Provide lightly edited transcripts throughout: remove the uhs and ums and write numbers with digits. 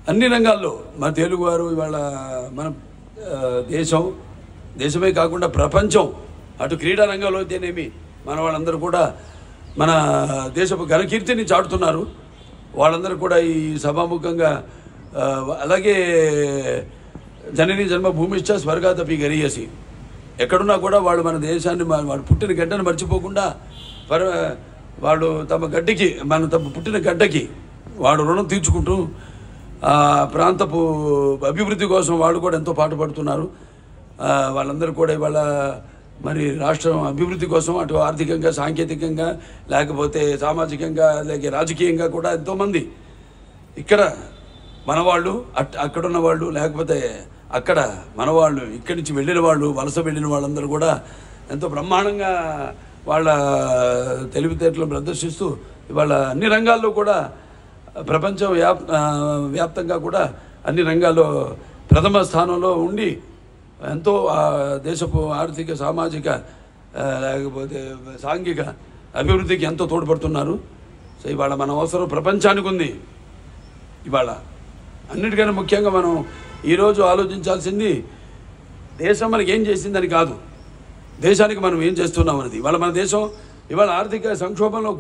అన్ని రంగాల్లో మన తెలుగువారు ఇవాళ మన దేశమే కాకుండా ప్రపంచం అటు క్రీడా రంగంలో అయితేనేమి మన వాళ్ళందరూ కూడా మన దేశపు ఘనకీర్తిని చాటుతున్నారు. వాళ్ళందరూ కూడా ఈ సభాముఖంగా అలాగే జనని జన్మభూమిశ్చ స్వర్గాదపి గరీయసి ఎక్కడున్నా కూడా వాళ్ళు మన దేశాన్ని వాళ్ళు పుట్టిన గడ్డను మర్చిపోకుండా వాళ్ళు తమ పుట్టిన గడ్డకి వాడు రుణం తీర్చుకుంటూ ప్రాంతపు అభివృద్ధి కోసం వాళ్ళు కూడా ఎంతో పాటుపడుతున్నారు. వాళ్ళందరూ కూడా ఇవాళ మరి రాష్ట్రం అభివృద్ధి కోసం అటు ఆర్థికంగా సాంకేతికంగా లేకపోతే సామాజికంగా లేక రాజకీయంగా కూడా ఎంతోమంది ఇక్కడ మనవాళ్ళు అక్కడున్న వాళ్ళు లేకపోతే అక్కడ మనవాళ్ళు ఇక్కడి నుంచి వెళ్ళిన వాళ్ళు వలస వెళ్ళిన వాళ్ళందరూ కూడా ఎంతో బ్రహ్మాండంగా వాళ్ళ తెలివితేటలను ప్రదర్శిస్తూ ఇవాళ అన్ని రంగాల్లో కూడా ప్రపంచం వ్యాప్తంగా కూడా అన్ని రంగాల్లో ప్రథమ స్థానంలో ఉండి ఎంతో దేశపు ఆర్థిక సామాజిక లేకపోతే సాంఘిక అభివృద్ధికి ఎంతో తోడ్పడుతున్నారు. సో ఇవాళ మన అవసరం ప్రపంచానికి ఉంది. ఇవాళ అన్నిటికన్నా ముఖ్యంగా మనం ఈరోజు ఆలోచించాల్సింది దేశం మనకి ఏం చేసిందని కాదు, దేశానికి మనం ఏం చేస్తున్నాం అనేది. ఇవాళ మన దేశం ఇవాళ ఆర్థిక సంక్షోభంలో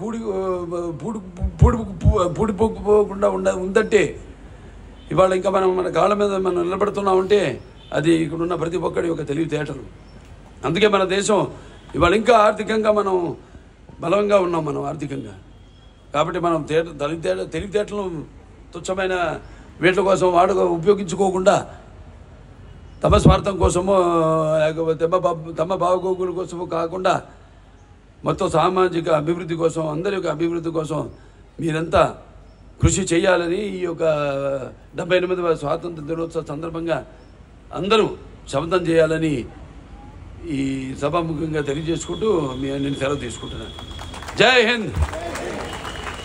పూడిపోకుండా ఉందంటే ఇవాళ ఇంకా మన కాళ్ళ మీద మనం నిలబడుతున్నామంటే అది ఇక్కడున్న ప్రతి ఒక్కడి యొక్క తెలివితేటలు. అందుకే మన దేశం ఇవాళ ఇంకా ఆర్థికంగా మనం బలంగా ఉన్నాం. మనం ఆర్థికంగా కాబట్టి మనం తెలివితేటలను తుచ్చమైన వీటి కోసం ఉపయోగించుకోకుండా తమ స్వార్థం కోసమో లేకపోతే తమ బాగోగుల కోసమో కాకుండా మొత్తం సామాజిక అభివృద్ధి కోసం అందరి యొక్క అభివృద్ధి కోసం మీరంతా కృషి చేయాలని ఈ యొక్క 78వ స్వాతంత్ర దినోత్సవ సందర్భంగా అందరూ శపథం చేయాలని ఈ సభాముఖంగా తెలియజేసుకుంటూ నేను సెలవు తీసుకుంటున్నాను. జై హింద్.